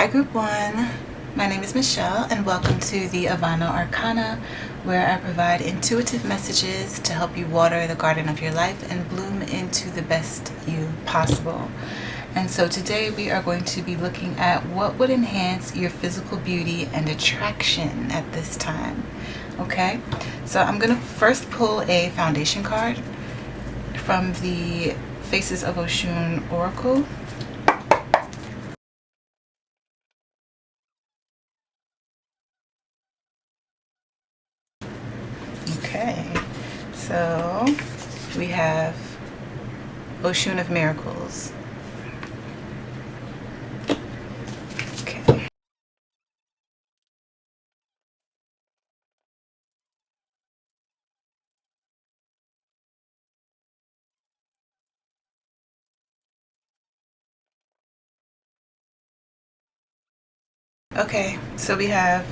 Hi Group 1, my name is Michelle and welcome to the Avana Arcana, where I provide intuitive messages to help you water the garden of your life and bloom into the best you possible. And so today we are going to be looking at what would enhance your physical beauty and attraction at this time. Okay, so I'm going to first pull a foundation card from the Faces of Oshun Oracle. Okay, so we have Oshun of Miracles. Okay. Okay, so we have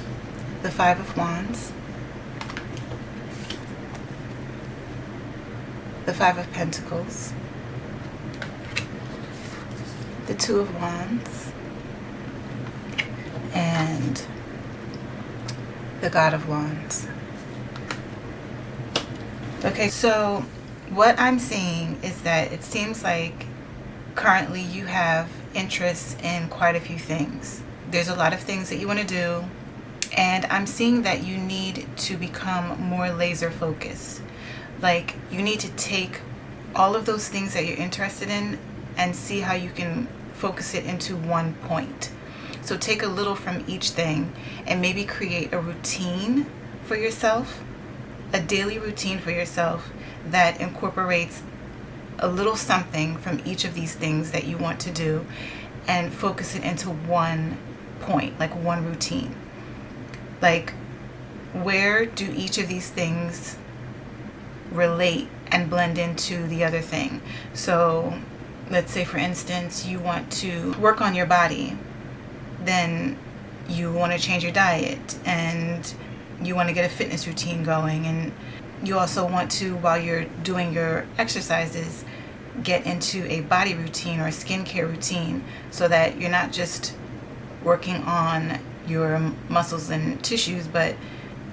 the Five of Wands, the Five of Pentacles, the Two of Wands, and the God of Wands. Okay, so what I'm seeing is that it seems like currently you have interest in quite a few things. There's a lot of things that you want to do, and I'm seeing that you need to become more laser focused. Like, you need to take all of those things that you're interested in and see how you can focus it into one point. So take a little from each thing and maybe create a routine for yourself, a daily routine for yourself that incorporates a little something from each of these things that you want to do, and focus it into one point, like one routine. Like, where do each of these things relate and blend into the other thing? So let's say, for instance, you want to work on your body, then you want to change your diet, and you want to get a fitness routine going, and you also want to, while you're doing your exercises, get into a body routine or a skincare routine, so that you're not just working on your muscles and tissues, but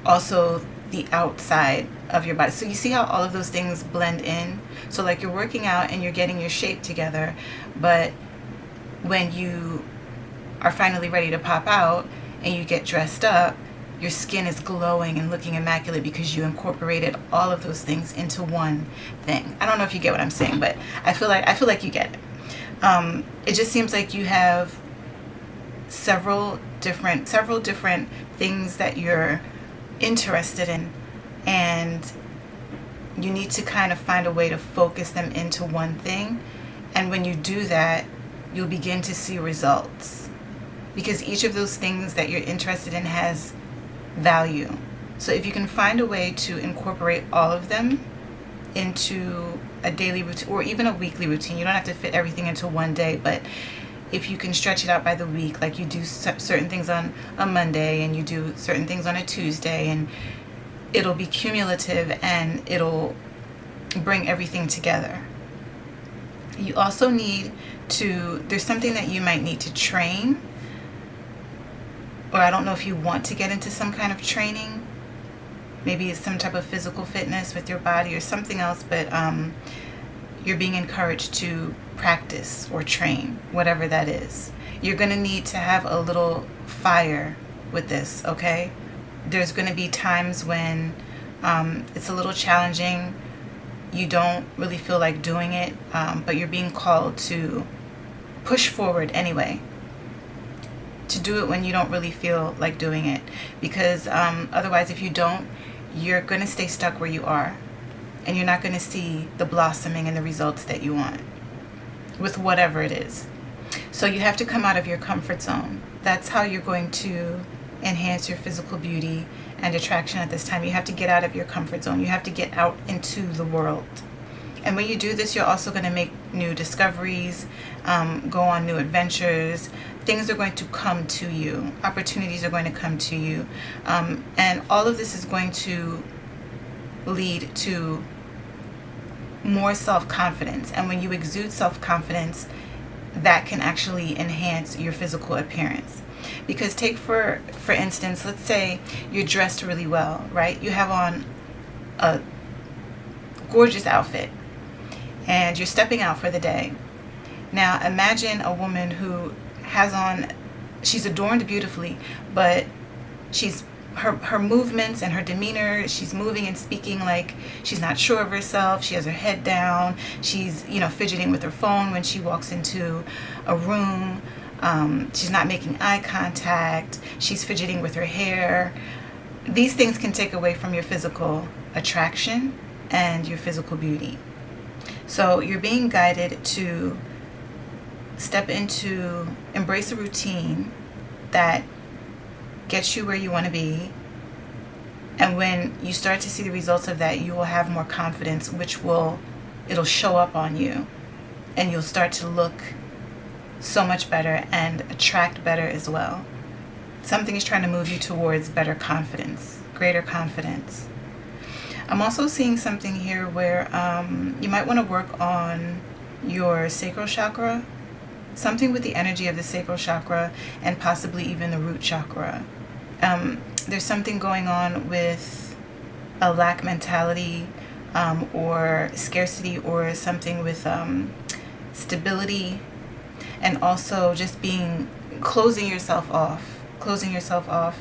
also the outside of your body. So you see how all of those things blend in? So like, you're working out and you're getting your shape together, but when you are finally ready to pop out and you get dressed up, your skin is glowing and looking immaculate because you incorporated all of those things into one thing. I don't know if you get what I'm saying, but I feel like you get it. It just seems like you have several different things that you're interested in, and you need to kind of find a way to focus them into one thing. And when you do that, you'll begin to see results, because each of those things that you're interested in has value. So if you can find a way to incorporate all of them into a daily routine or even a weekly routine, you don't have to fit everything into one day, but if you can stretch it out by the week, like you do certain things on a Monday and you do certain things on a Tuesday, and it'll be cumulative and it'll bring everything together. You also need to, there's something that you might need to train, or I don't know if you want to get into some kind of training. Maybe it's some type of physical fitness with your body or something else, but you're being encouraged to practice or train, whatever that is. You're going to need to have a little fire with this, okay? There's going to be times when it's a little challenging. You don't really feel like doing it, but you're being called to push forward anyway, to do it when you don't really feel like doing it, because otherwise, if you don't, you're going to stay stuck where you are, and you're not going to see the blossoming and the results that you want with whatever it is. So you have to come out of your comfort zone. That's how you're going to enhance your physical beauty and attraction at this time. You have to get out of your comfort zone. You have to get out into the world. And when you do this, you're also going to make new discoveries, go on new adventures. Things are going to come to you. Opportunities are going to come to you. And all of this is going to lead to more self-confidence. And when you exude self-confidence, that can actually enhance your physical appearance. Because take for instance, let's say you're dressed really well, right? You have on a gorgeous outfit and you're stepping out for the day. Now imagine a woman who has on, she's adorned beautifully, but she's her movements and her demeanor, she's moving and speaking like she's not sure of herself. She has her head down. She's, fidgeting with her phone when she walks into a room. She's not making eye contact. She's fidgeting with her hair. These things can take away from your physical attraction and your physical beauty. So you're being guided to embrace a routine that gets you where you want to be. And when you start to see the results of that, you will have more confidence, it'll show up on you, and you'll start to look so much better and attract better as well. Something is trying to move you towards better confidence, greater confidence. I'm also seeing something here where you might want to work on your sacral chakra, something with the energy of the sacral chakra and possibly even the root chakra. There's something going on with a lack mentality or scarcity, or something with stability, and also just closing yourself off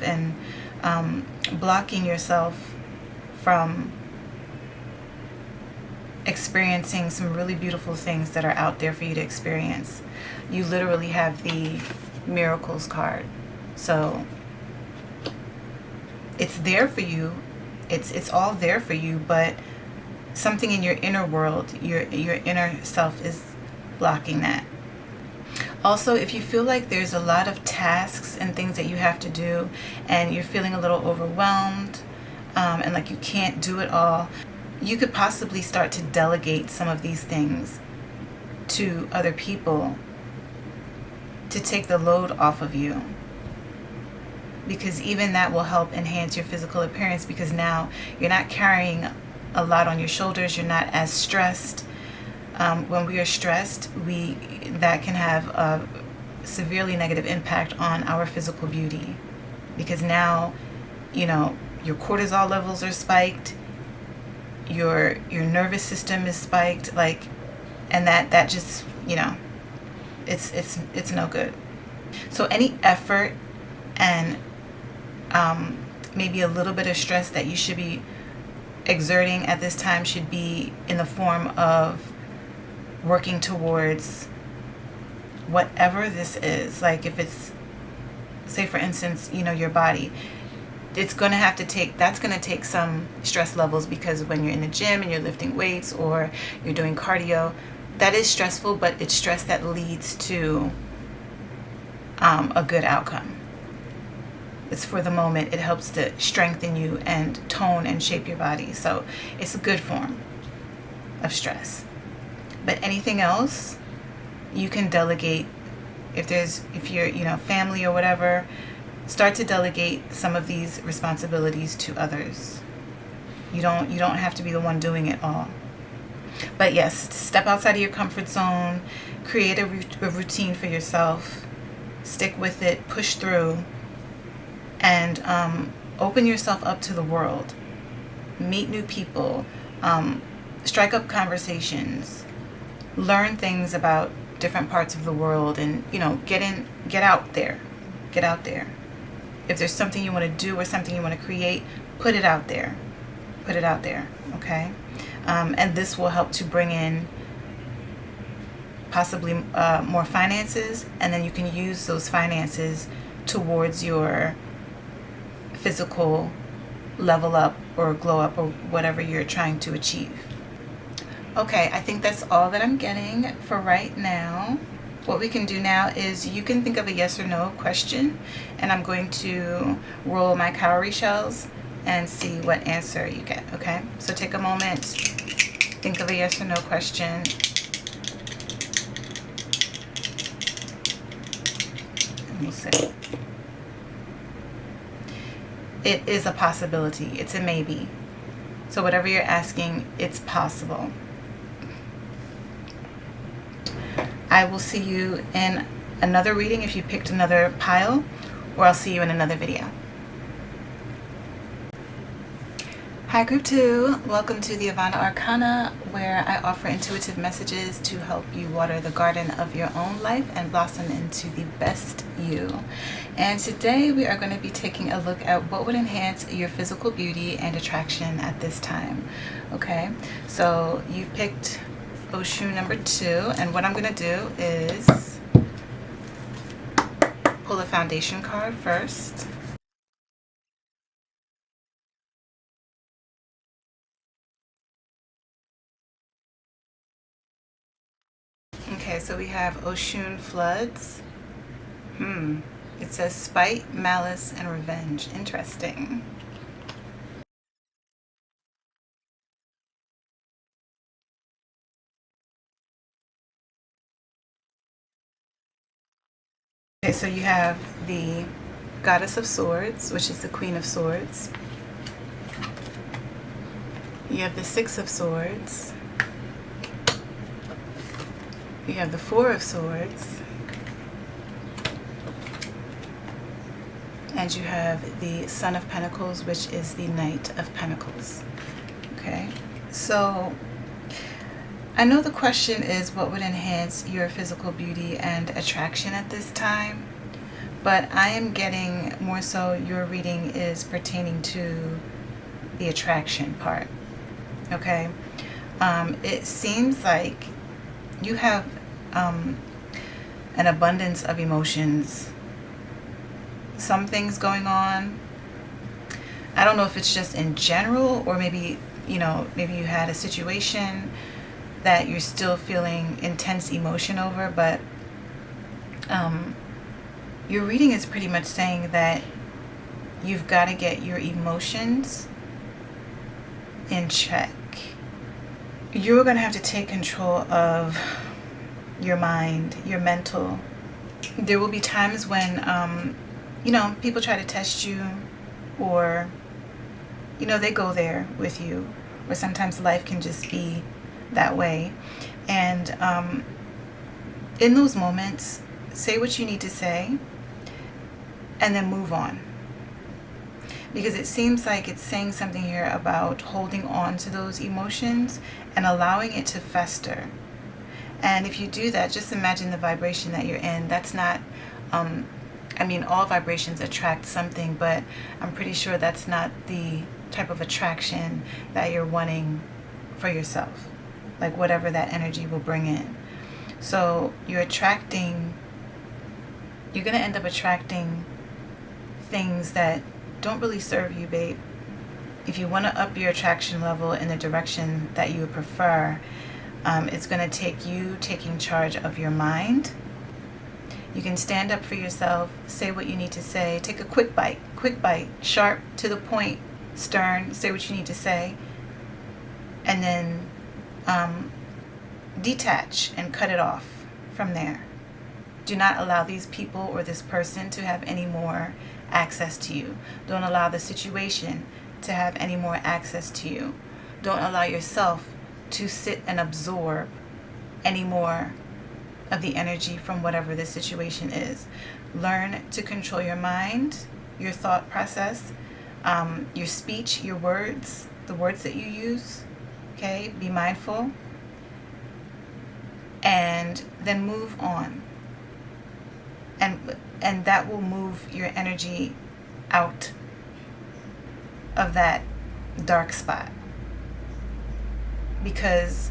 and blocking yourself from experiencing some really beautiful things that are out there for you to experience. You literally have the miracles card. So it's there for you. It's all there for you, but something in your inner world, your inner self is blocking that. Also, if you feel like there's a lot of tasks and things that you have to do and you're feeling a little overwhelmed and like you can't do it all, you could possibly start to delegate some of these things to other people to take the load off of you. Because even that will help enhance your physical appearance, because now you're not carrying a lot on your shoulders. You're not as stressed. When we are stressed, that can have a severely negative impact on our physical beauty, because now, your cortisol levels are spiked, your nervous system is spiked, and that just, it's no good. So any effort and maybe a little bit of stress that you should be exerting at this time should be in the form of working towards whatever this is. Like if it's, say for instance, your body, that's going to take some stress levels, because when you're in the gym and you're lifting weights or you're doing cardio, that is stressful, but it's stress that leads to a good outcome. It's for the moment. It helps to strengthen you and tone and shape your body. So it's a good form of stress. But anything else, you can delegate. If you're, family or whatever, start to delegate some of these responsibilities to others. You don't have to be the one doing it all. But yes, step outside of your comfort zone, create a routine for yourself, stick with it, push through, and open yourself up to the world. Meet new people, strike up conversations, learn things about different parts of the world, and get out there. If there's something you want to do or something you want to create, put it out there, okay? And this will help to bring in possibly more finances, and then you can use those finances towards your physical level up or glow up or whatever you're trying to achieve. Okay, I think that's all that I'm getting for right now. What we can do now is you can think of a yes or no question, and I'm going to roll my cowrie shells and see what answer you get, okay? So take a moment, think of a yes or no question. And we'll see. It is a possibility. It's a maybe. So whatever you're asking, it's possible. I will see you in another reading if you picked another pile, or I'll see you in another video. Hi Group 2, welcome to the Avana Arcana, where I offer intuitive messages to help you water the garden of your own life and blossom into the best you. And today we are going to be taking a look at what would enhance your physical beauty and attraction at this time. Okay, so you picked Oshun number 2, and what I'm going to do is pull a foundation card first. Okay, so we have Oshun floods. It says spite, malice, and revenge. Interesting. Okay, so you have the Goddess of Swords, which is the Queen of Swords. You have the Six of Swords. You have the Four of Swords. And you have the Son of Pentacles, which is the Knight of Pentacles. Okay, so I know the question is what would enhance your physical beauty and attraction at this time, but I am getting more so your reading is pertaining to the attraction part. Okay, it seems like you have an abundance of emotions, some things going on. I don't know if it's just in general, or maybe maybe you had a situation that you're still feeling intense emotion over, but your reading is pretty much saying that you've got to get your emotions in check. You're going to have to take control of your mind, your mental. There will be times when people try to test you, or they go there with you, or sometimes life can just be that way. And in those moments, say what you need to say and then move on, because it seems like it's saying something here about holding on to those emotions and allowing it to fester. And if you do that, just imagine the vibration that you're in. That's not all vibrations attract something, but I'm pretty sure that's not the type of attraction that you're wanting for yourself, like whatever that energy will bring in. So you're going to end up attracting things that don't really serve you, babe. If you want to up your attraction level in the direction that you would prefer, it's going to take you taking charge of your mind. You can stand up for yourself, say what you need to say, take a quick bite, sharp, to the point, stern, say what you need to say, and then detach and cut it off from there. Do not allow these people or this person to have any more access to you. Don't allow the situation to have any more access to you. Don't allow yourself to sit and absorb any more of the energy from whatever the situation is. Learn to control your mind, your thought process, your speech, your words, the words that you use. Okay, be mindful, and then move on. And that will move your energy out of that dark spot. Because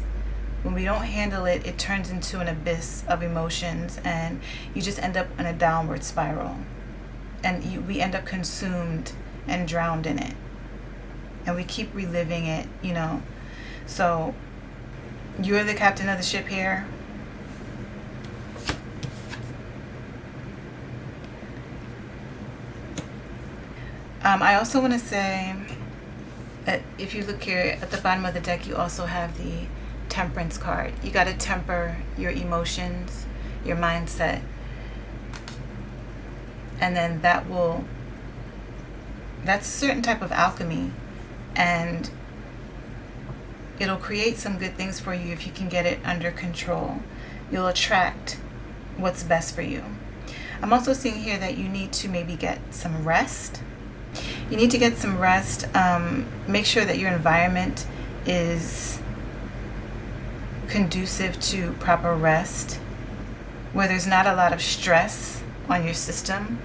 when we don't handle it, it turns into an abyss of emotions, and you just end up in a downward spiral. And we end up consumed and drowned in it. And we keep reliving it, So you're the captain of the ship here. I also want to say that if you look here at the bottom of the deck, you also have the Temperance card. You got to temper your emotions, your mindset, and then that's a certain type of alchemy, and it'll create some good things for you if you can get it under control. You'll attract what's best for you. I'm also seeing here that you need to maybe get some rest. You need to get some rest. Make sure that your environment is conducive to proper rest, where there's not a lot of stress on your system,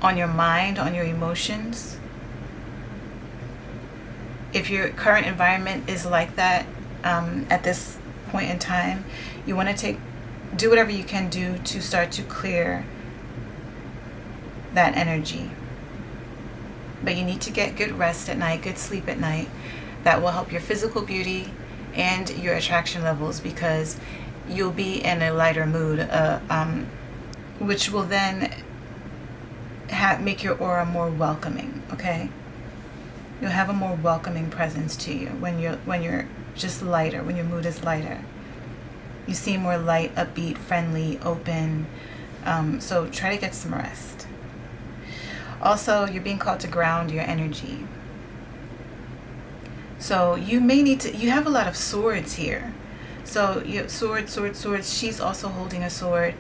on your mind, on your emotions. If your current environment is like that at this point in time, you want to do whatever you can do to start to clear that energy. But you need to get good rest at night, good sleep at night. That will help your physical beauty and your attraction levels, because you'll be in a lighter mood, which will then make your aura more welcoming. Okay, you'll have a more welcoming presence to you when you're just lighter, when your mood is lighter. You seem more light, upbeat, friendly, open. So try to get some rest. Also, you're being called to ground your energy. So you may need to, you have a lot of swords here. So you have swords. She's also holding a sword.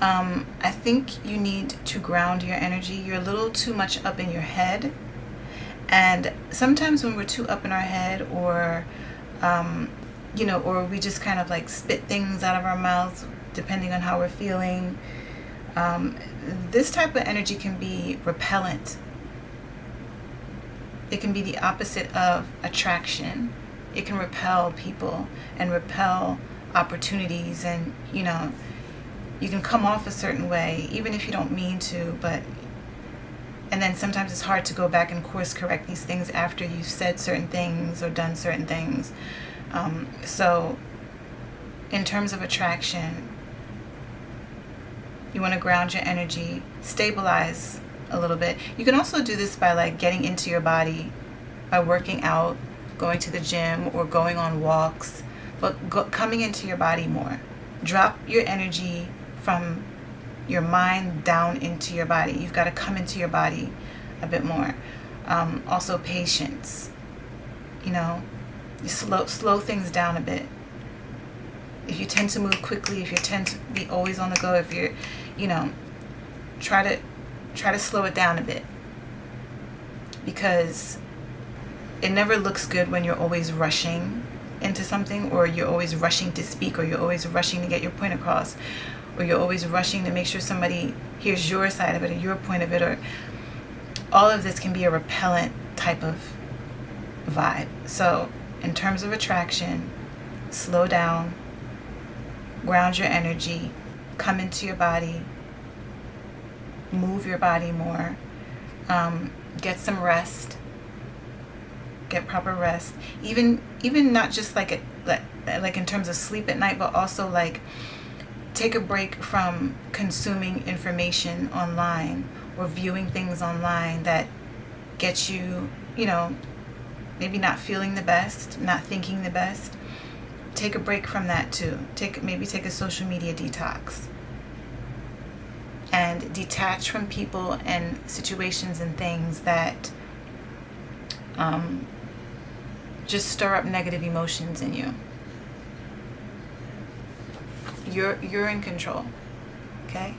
I think you need to ground your energy. You're a little too much up in your head. And sometimes when we're too up in our head, or or we just kind of like spit things out of our mouths, depending on how we're feeling, this type of energy can be repellent. It can be the opposite of attraction. It can repel people and repel opportunities, and you can come off a certain way even if you don't mean to, and then sometimes it's hard to go back and course correct these things after you've said certain things or done certain things. So in terms of attraction, you want to ground your energy, stabilize a little bit. You can also do this by like getting into your body, by working out, going to the gym, or going on walks, but coming into your body more. Drop your energy from your mind down into your body. You've got to come into your body a bit more. Also patience. You slow things down a bit. If you tend to move quickly, if you tend to be always on the go, if you're, try to slow it down a bit, because it never looks good when you're always rushing into something, or you're always rushing to speak, or you're always rushing to get your point across, or you're always rushing to make sure somebody hears your side of it or your point of it, or all of this can be a repellent type of vibe. So in terms of attraction, slow down, ground your energy, come into your body, move your body more, get some rest, get proper rest, even not just like in terms of sleep at night, but also like take a break from consuming information online or viewing things online that get you, maybe not feeling the best, not thinking the best. Take a break from that too. Maybe take a social media detox. And detach from people and situations and things that just stir up negative emotions in you. You're in control. Okay?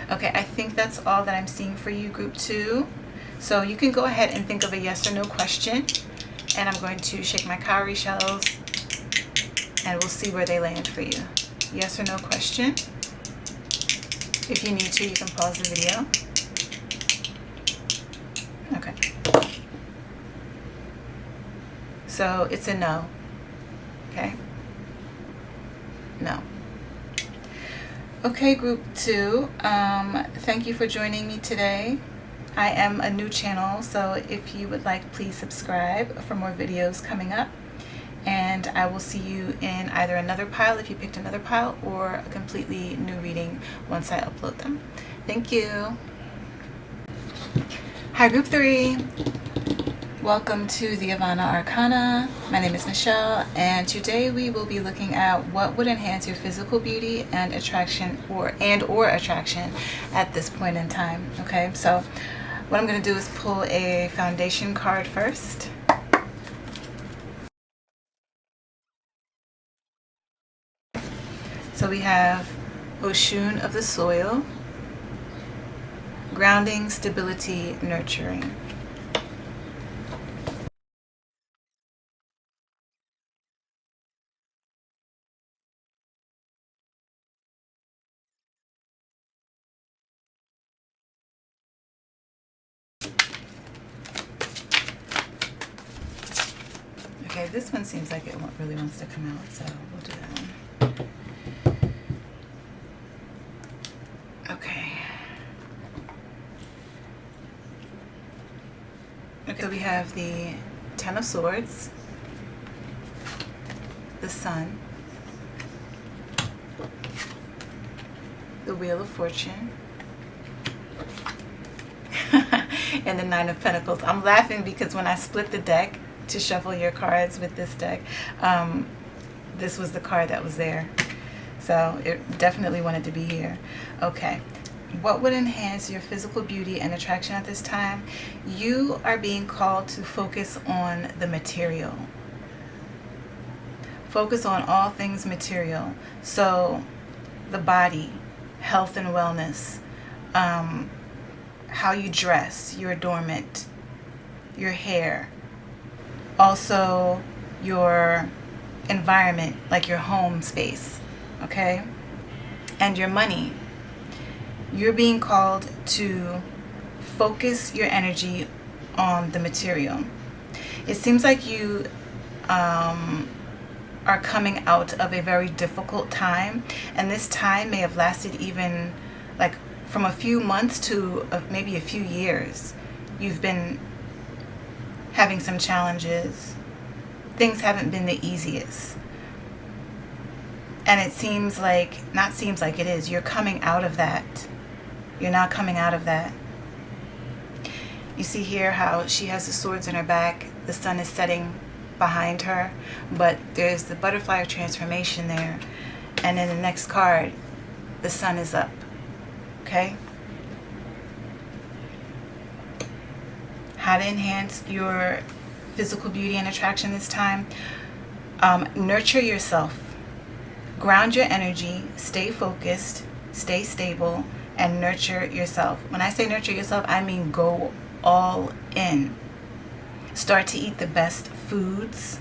Okay, I think that's all that I'm seeing for you, group 2. So you can go ahead and think of a yes or no question. And I'm going to shake my cowrie shells, and we'll see where they land for you. Yes or no question. If you need to, you can pause the video. Okay. So it's a no. Okay? No. Okay, group 2. Thank you for joining me today. I am a new channel, so if you would like, please subscribe for more videos coming up. And I will see you in either another pile, if you picked another pile, or a completely new reading once I upload them. Thank you. Hi, group 3. Welcome to the Avana Arcana. My name is Michelle, and today we will be looking at what would enhance your physical beauty and attraction, or attraction at this point in time. Okay, so what I'm going to do is pull a foundation card first. So we have Oshun of the soil, grounding, stability, nurturing. Okay, this one seems like it really wants to come out, so we'll do that one. Okay. Okay, so we have the Ten of Swords, the Sun, the Wheel of Fortune, and the Nine of Pentacles. I'm laughing because when I split the deck to shuffle your cards with this deck, this was the card that was there. So it definitely wanted to be here. Okay. What would enhance your physical beauty and attraction at this time? You are being called to focus on the material. Focus on all things material. So the body, health and wellness, how you dress, your adornment, your hair, also your environment, like your home space, okay? And your money. You're being called to focus your energy on the material. It seems like you are coming out of a very difficult time, and this time may have lasted even like from a few months to maybe a few years. You've been having some challenges. Things haven't been the easiest. And it seems like, not seems like, it is, you're coming out of that. You're not coming out of that. You see here how she has the swords in her back. The sun is setting behind her, but there's the butterfly of transformation there. And in the next card, the sun is up. Okay? How to enhance your physical beauty and attraction this time? Nurture yourself. Ground your energy. Stay focused. Stay stable. And nurture yourself. When I say nurture yourself, I mean go all in. Start to eat the best foods.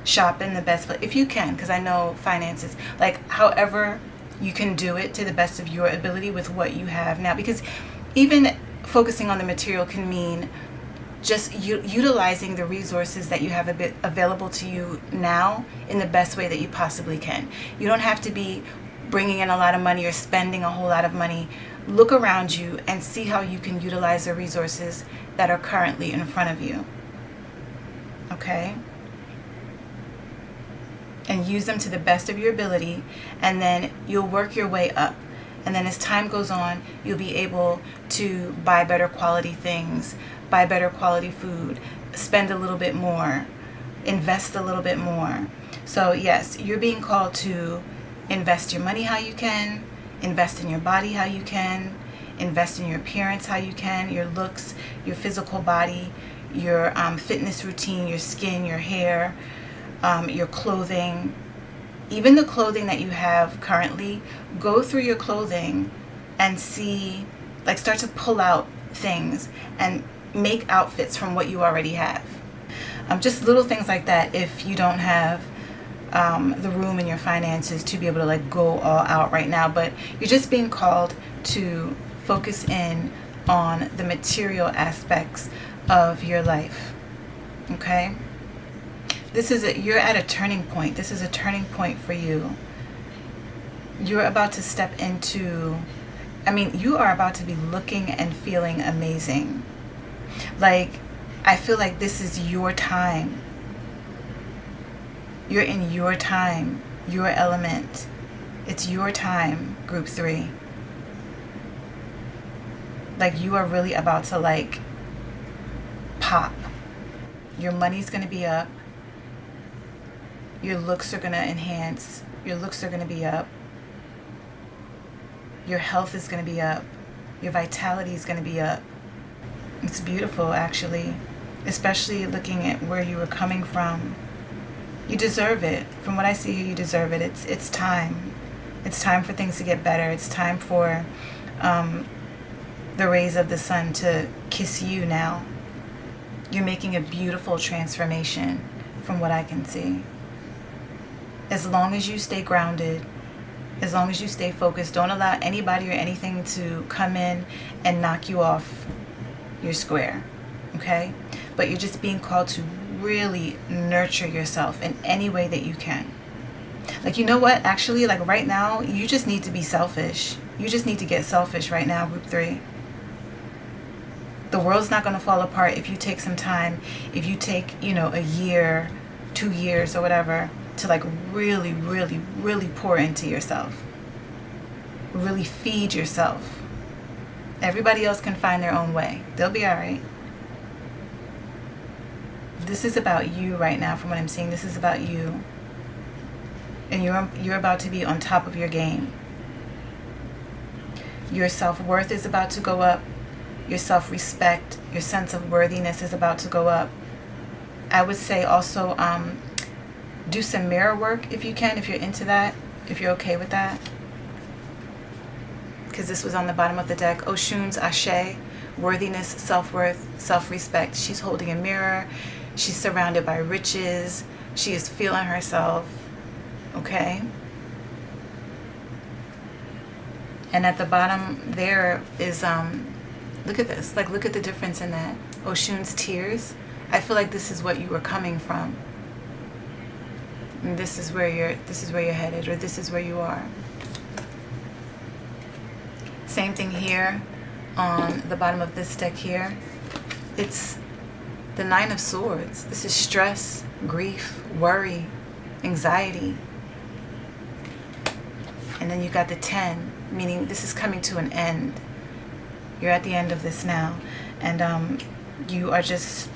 Shop in the best, if you can, because I know finances, like however you can do it to the best of your ability with what you have now. Because even focusing on the material can mean just utilizing the resources that you have available to you now in the best way that you possibly can. You don't have to be bringing in a lot of money or spending a whole lot of money. Look around you and see how you can utilize the resources that are currently in front of you. Okay? And use them to the best of your ability, and then you'll work your way up. And then as time goes on, you'll be able to buy better quality things, buy better quality food, spend a little bit more, invest a little bit more. So yes, you're being called to invest your money how you can, invest in your body how you can, invest in your appearance how you can, your looks, your physical body, your fitness routine, your skin, your hair, your clothing. Even the clothing that you have currently, go through your clothing and see, like start to pull out things and make outfits from what you already have. Just little things like that if you don't have the room in your finances to be able to like go all out right now. But you're just being called to focus in on the material aspects of your life. Okay? You're at a turning point. This is a turning point for you. You're about to step into, you are about to be looking and feeling amazing. Like, I feel like this is your time. You're in your time, your element. It's your time, group 3. Like, you are really about to like pop. Your money's going to be up. Your looks are going to enhance. Your looks are going to be up. Your health is going to be up. Your vitality is going to be up. It's beautiful, actually, especially looking at where you were coming from. You deserve it. From what I see here, you deserve it. It's time. It's time for things to get better. It's time for the rays of the sun to kiss you now. You're making a beautiful transformation from what I can see. As long as you stay grounded, as long as you stay focused, don't allow anybody or anything to come in and knock you off your square, okay? But you're just being called to really nurture yourself in any way that you can. Like, you know what? Actually, like right now, you just need to be selfish. You just need to get selfish right now, group 3. The world's not going to fall apart if you take some time, if you take, you know, a year, 2 years or whatever, to like really, really, really pour into yourself. Really feed yourself. Everybody else can find their own way. They'll be all right. This is about you right now, from what I'm seeing. This is about you. And you're about to be on top of your game. Your self-worth is about to go up. Your self-respect, your sense of worthiness is about to go up. I would say also do some mirror work if you can, if you're into that, if you're okay with that. Because this was on the bottom of the deck. Oshun's Ashe, worthiness, self-worth, self-respect. She's holding a mirror. She's surrounded by riches. She is feeling herself. Okay? And at the bottom there is, look at this. Like, look at the difference in that. Oshun's tears. I feel like this is what you were coming from. And this is where you're headed, or this is where you are. Same thing here on the bottom of this deck here. It's the 9 of Swords. This is stress, grief, worry, anxiety. And then you got the 10, meaning this is coming to an end. You're at the end of this now. And you are just,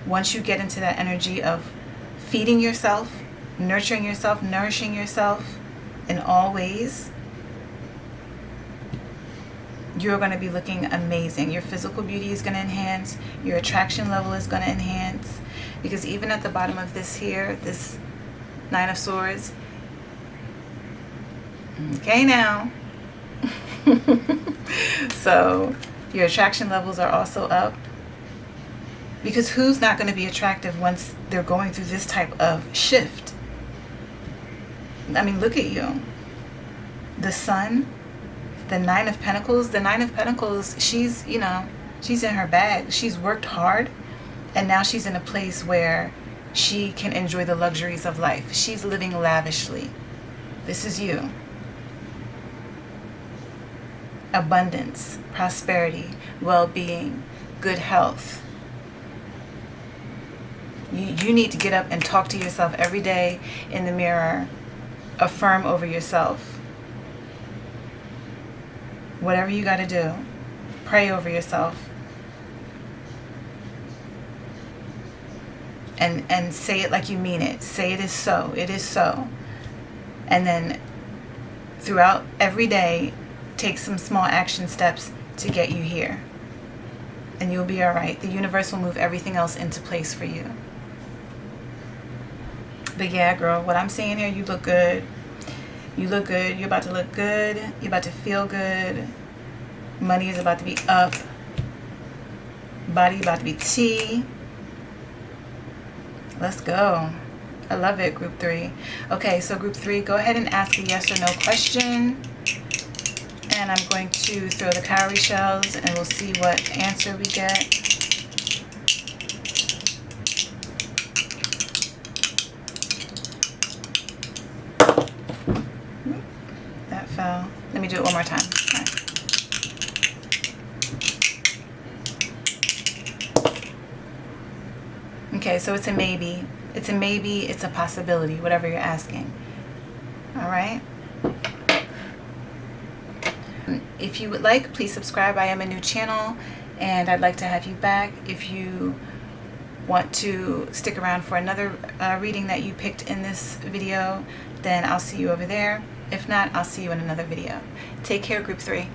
once you get into that energy of feeding yourself, nurturing yourself, nourishing yourself in all ways, you're going to be looking amazing. Your physical beauty is going to enhance. Your attraction level is going to enhance. Because even at the bottom of this here, this 9 of Swords, okay now. So your attraction levels are also up. Because who's not going to be attractive once they're going through this type of shift? I mean, look at you. The Sun, the 9 of Pentacles. The 9 of Pentacles, she's, you know, she's in her bag. She's worked hard. And now she's in a place where she can enjoy the luxuries of life. She's living lavishly. This is you. Abundance, prosperity, well-being, good health. You need to get up and talk to yourself every day in the mirror. Affirm over yourself. Whatever you got to do, pray over yourself. And say it like you mean it. Say it is so. It is so. And then throughout every day, take some small action steps to get you here. And you'll be all right. The universe will move everything else into place for you. But yeah, girl, what I'm seeing here, you look good. You look good. You're about to look good. You're about to feel good. Money is about to be up. Body about to be tea. Let's go. I love it, group 3. Okay, so group 3, go ahead and ask a yes or no question. And I'm going to throw the cowrie shells and we'll see what answer we get. That fell. Let me do it one more time. All right. Okay, so it's a maybe. It's a maybe, it's a possibility, whatever you're asking. All right? If you would like, please subscribe. I am a new channel and I'd like to have you back. If you want to stick around for another reading that you picked in this video, then I'll see you over there. If not, I'll see you in another video. Take care, group 3.